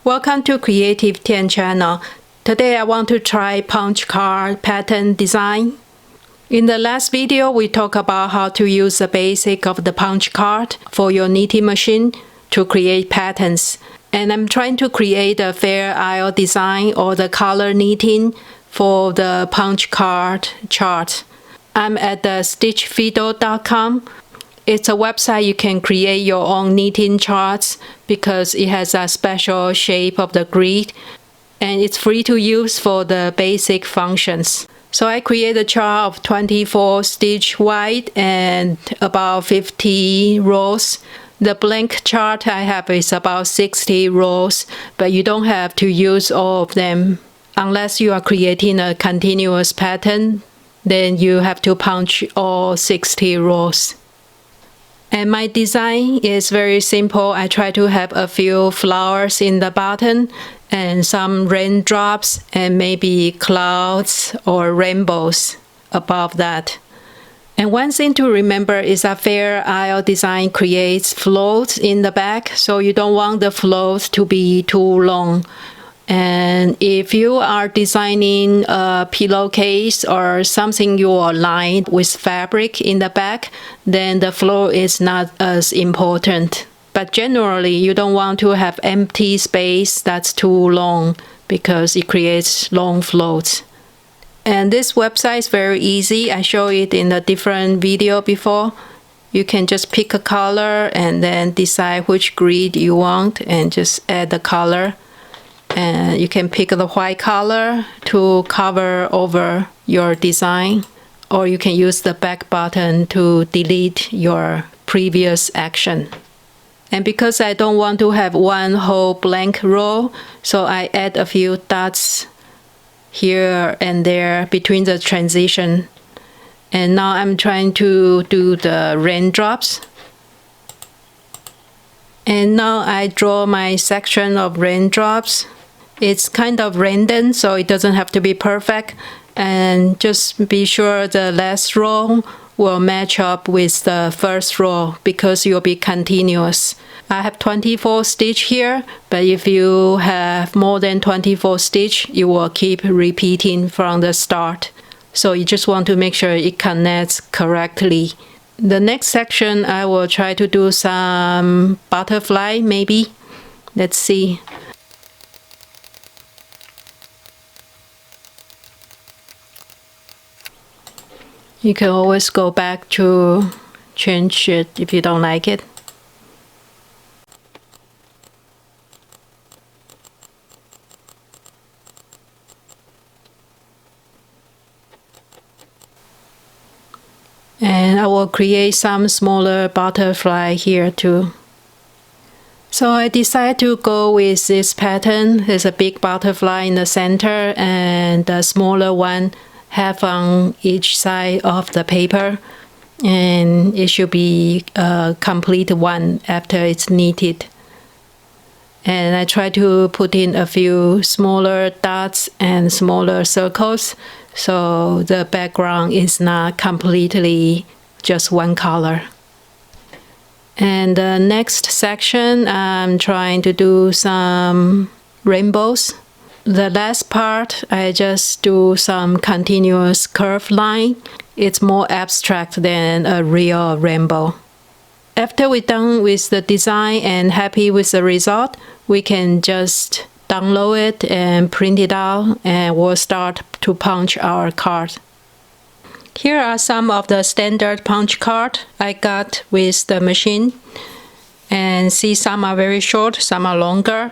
Welcome to Creative Tien channel. Today I want to try punch card pattern design. In the last video we talked about how to use the basic of the punch card for your knitting machine to create patterns. And I'm trying to create a fair isle design or the color knitting for the punch card chart. I'm at the stitchfiddle.com. It's a website you can create your own knitting charts because it has a special shape of the grid and it's free to use for the basic functions. So I create a chart of 24 stitch wide and about 50 rows. The blank chart I have is about 60 rows, but you don't have to use all of them unless you are creating a continuous pattern. Then you have to punch all 60 rows. And my design is very simple. I try to have a few flowers in the bottom and some raindrops and maybe clouds or rainbows above that. And one thing to remember is that fair isle design creates floats in the back, so you don't want the floats to be too long. And if you are designing a pillowcase or something you align with fabric in the back, then the flow is not as important. But generally, you don't want to have empty space that's too long because it creates long floats. And this website is very easy. I showed it in a different video before. You can just pick a color and then decide which grid you want and just add the color. And you can pick the white color to cover over your design, or you can use the back button to delete your previous action. And because I don't want to have one whole blank row, so I add a few dots here and there between the transition. And now I'm trying to do the raindrops. And now I draw my section of raindrops. It's kind of random, so it doesn't have to be perfect. And just be sure the last row will match up with the first row because you'll be continuous. I have 24 stitch here, but if you have more than 24 stitch, you will keep repeating from the start. So you just want to make sure it connects correctly. The next section, I will try to do some butterfly maybe. Let's see. You can always go back to change it if you don't like it. And I will create some smaller butterfly here too. So I decided to go with this pattern. There's a big butterfly in the center and a smaller one half on each side of the paper, and it should be a complete one after it's knitted. And I try to put in a few smaller dots and smaller circles so the background is not completely just one color. And the next section, I'm trying to do some rainbows. The last part, I just do some continuous curved line. It's more abstract than a real rainbow. After we're done with the design and happy with the result, we can just download it and print it out, and we'll start to punch our card. Here are some of the standard punch card I got with the machine. And see, some are very short, some are longer.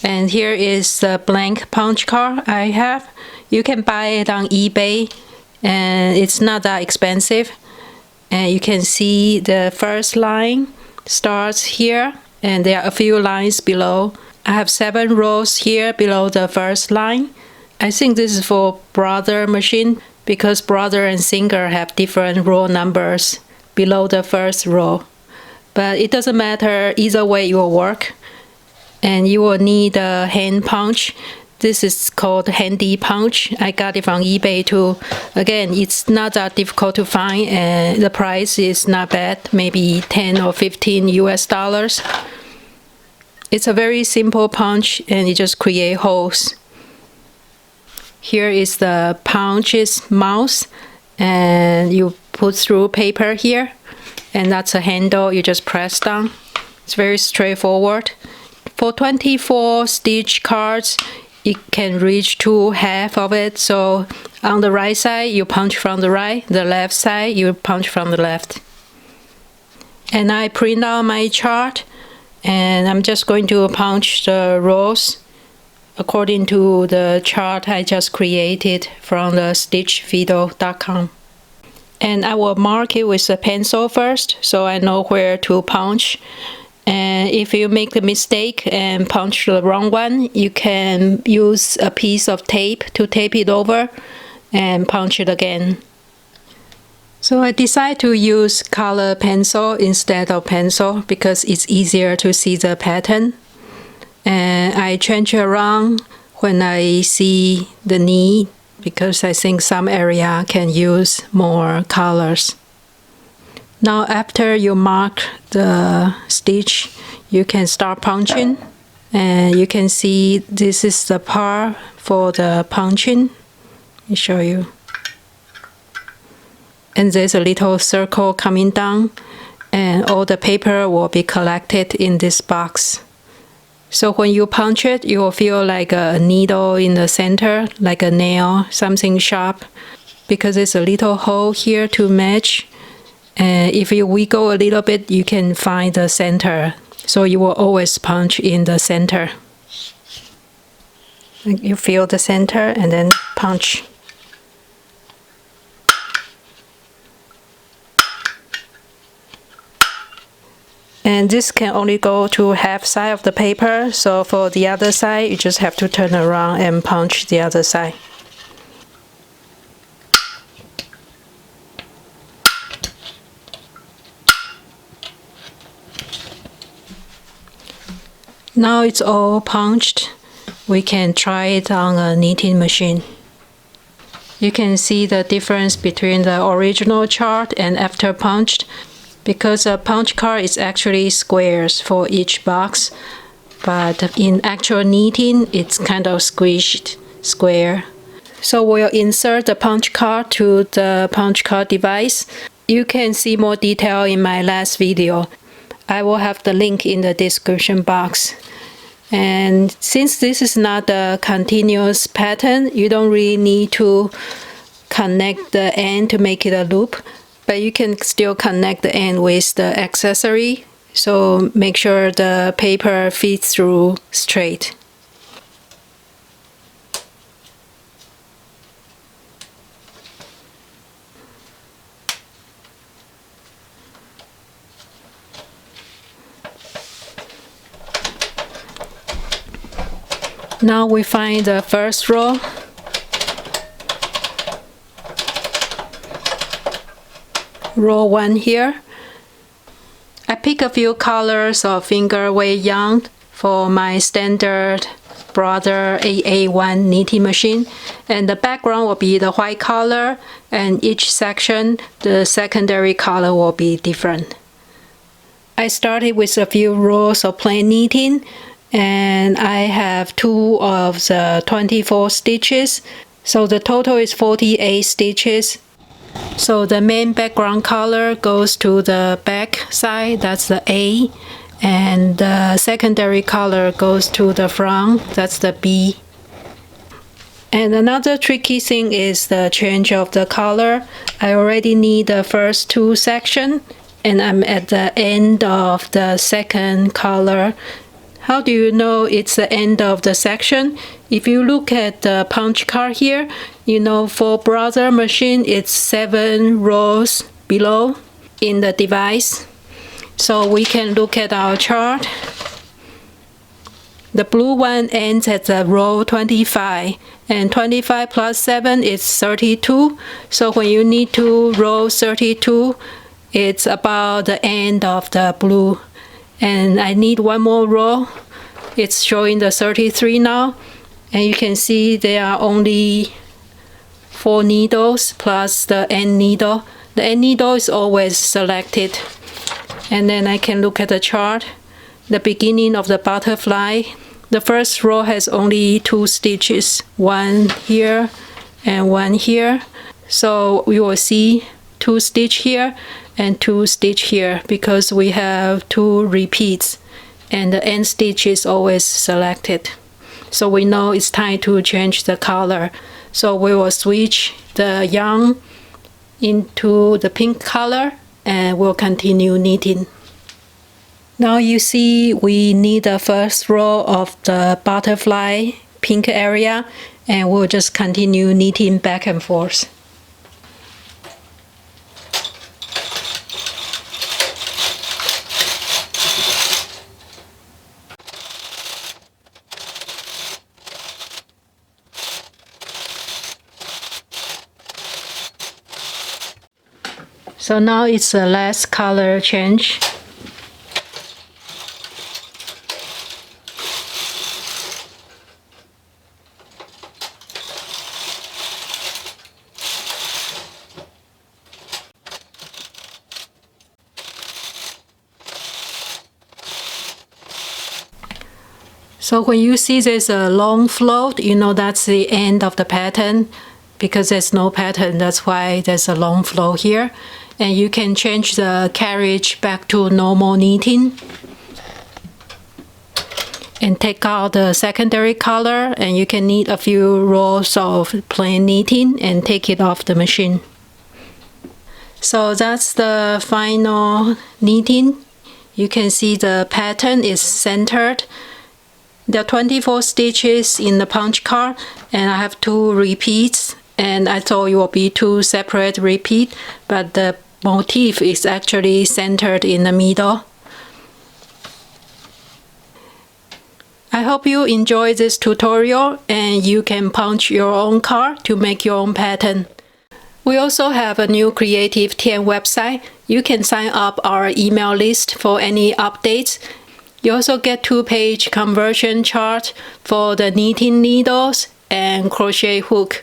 And here is the blank punch card I have. You can buy it on eBay and it's not that expensive. And you can see the first line starts here and there are a few lines below. I have 7 rows here below the first line. I think this is for Brother machine because Brother and Singer have different row numbers below the first row. But it doesn't matter, either way it will work. And you will need a hand punch. This is called handy punch. I got it from eBay too. Again, it's not that difficult to find and the price is not bad, maybe 10 or 15 US dollars. It's a very simple punch and you just create holes. Here is the punch's mouth and you put through paper here, and that's a handle, you just press down. It's very straightforward. For 24 stitch cards, it can reach to half of it. So on the right side, you punch from the right, the left side, you punch from the left. And I print out my chart, and I'm just going to punch the rows according to the chart I just created from the stitchfiddle.com. And I will mark it with a pencil first so I know where to punch. And if you make a mistake and punch the wrong one, you can use a piece of tape to tape it over and punch it again. So I decided to use color pencil instead of pencil because it's easier to see the pattern. And I change around when I see the need because I think some area can use more colors. Now after you mark the stitch, you can start punching. And you can see this is the part for the punching. Let me show you. And there's a little circle coming down, and all the paper will be collected in this box. So when you punch it, you will feel like a needle in the center, like a nail, something sharp, because there's a little hole here to match. And if you wiggle a little bit, you can find the center. So you will always punch in the center. You feel the center and then punch. And this can only go to half side of the paper, so for the other side, you just have to turn around and punch the other side. Now it's all punched. We can try it on a knitting machine. You can see the difference between the original chart and after punched, because a punch card is actually squares for each box, but in actual knitting it's kind of squished square. So we'll insert the punch card to the punch card device. You can see more detail in my last video. I will have the link in the description box. And since this is not a continuous pattern, you don't really need to connect the end to make it a loop. But you can still connect the end with the accessory, so make sure the paper fits through straight. Now we find the first row. Row 1 here. I pick a few colors of finger weight yarn for my standard Brother AA1 knitting machine, and the background will be the white color, and each section the secondary color will be different. I started with a few rows of plain knitting, and I have 2 of the 24 stitches, so the total is 48 stitches. So the main background color goes to the back side, that's the A, and the secondary color goes to the front, that's the B. And another tricky thing is the change of the color. I already need the first 2 sections, and I'm at the end of the second color. How do you know it's the end of the section? If you look at the punch card here, you know for Brother machine it's 7 rows below in the device. So we can look at our chart. The blue one ends at the row 25, and 25 plus 7 is 32. So when you need to row 32, it's about the end of the blue. And I need 1 more row. It's showing the 33 now, and you can see there are only 4 needles plus the end needle. The end needle is always selected. And then I can look at the chart. the beginning of the butterfly. The first row has only 2 stitches, one here and one here. So we will see 2 stitch here and 2 stitch here because we have 2 repeats and the end stitch is always selected. So we know it's time to change the color. So we will switch the yarn into the pink color and we'll continue knitting. Now you see we need the first row of the butterfly pink area and we'll just continue knitting back and forth. So now it's the last color change. So when you see there's a long float, you know that's the end of the pattern. Because there's no pattern, that's why there's a long flow here. And you can change the carriage back to normal knitting. And take out the secondary color and you can knit a few rows of plain knitting and take it off the machine. So that's the final knitting. You can see the pattern is centered. There are 24 stitches in the punch card and I have 2 repeats. And I thought it will be 2 separate repeats, but the motif is actually centered in the middle. I hope you enjoy this tutorial and you can punch your own card to make your own pattern. We also have a new Creative Tien website. You can sign up our email list for any updates. You also get 2-page conversion chart for the knitting needles and crochet hook.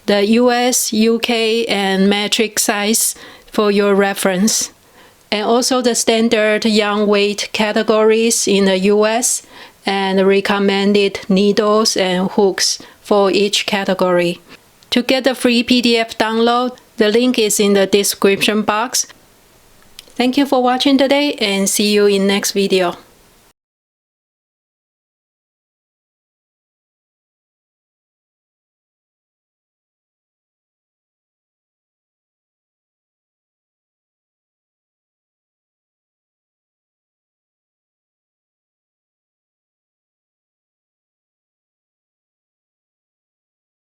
The US, UK, and metric size for your reference. And also the standard yarn weight categories in the US and recommended needles and hooks for each category. To get the free PDF download, the link is in the description box. Thank you for watching today and see you in next video.